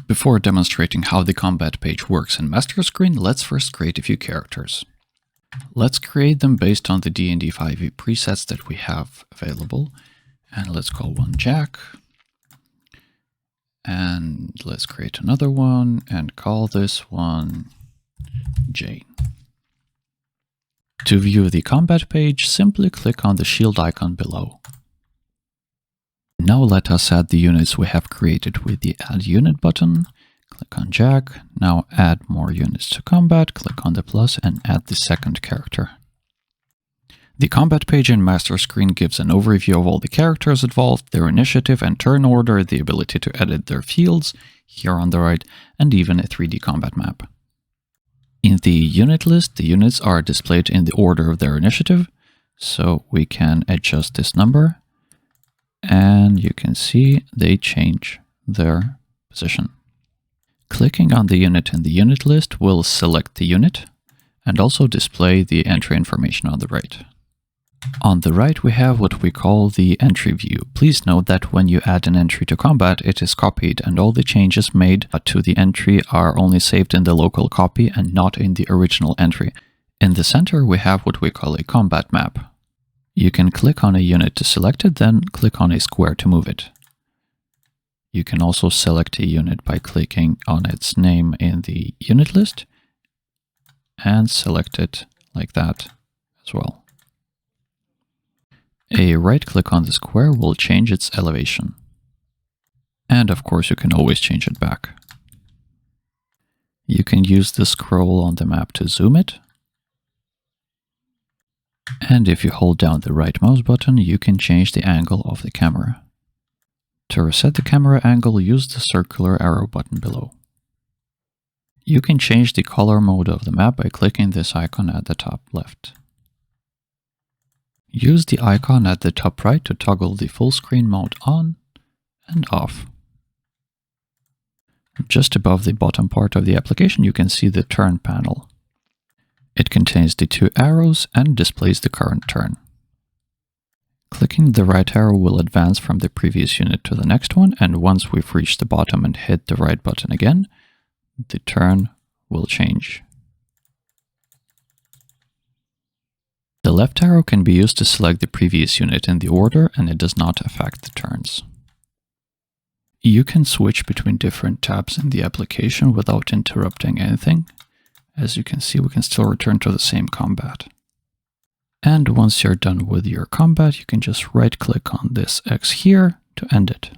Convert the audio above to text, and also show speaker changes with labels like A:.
A: Before demonstrating how the combat page works in MasterScreen, let's first create a few characters. Let's create them based on the D&D 5e presets that we have available. And let's call one Jack. And let's create another one and call this one Jane. To view the combat page, simply click on the shield icon below. Now let us add the units we have created with the Add Unit button. Click on Jack. Now add more units to combat. Click on the plus and add the second character. The combat page in MasterScreen gives an overview of all the characters involved, their initiative and turn order, the ability to edit their fields, here on the right, and even a 3D combat map. In the unit list, the units are displayed in the order of their initiative, so we can adjust this number. And you can see they change their position. Clicking on the unit in the unit list will select the unit and also display the entry information on the right. On the right, we have what we call the entry view. Please note that when you add an entry to combat, it is copied and all the changes made to the entry are only saved in the local copy and not in the original entry. In the center, we have what we call a combat map. You can click on a unit to select it, then click on a square to move it. You can also select a unit by clicking on its name in the unit list and select it like that as well. A right click on the square will change its elevation. And of course, you can always change it back. You can use the scroll on the map to zoom it. And if you hold down the right mouse button, you can change the angle of the camera. To reset the camera angle, use the circular arrow button below. You can change the color mode of the map by clicking this icon at the top left. Use the icon at the top right to toggle the full screen mode on and off. Just above the bottom part of the application, you can see the turn panel. It contains the two arrows and displays the current turn. Clicking the right arrow will advance from the previous unit to the next one, and once we've reached the bottom and hit the right button again, the turn will change. The left arrow can be used to select the previous unit in the order, and it does not affect the turns. You can switch between different tabs in the application without interrupting anything. As you can see, we can still return to the same combat. And once you're done with your combat, you can just right-click on this X here to end it.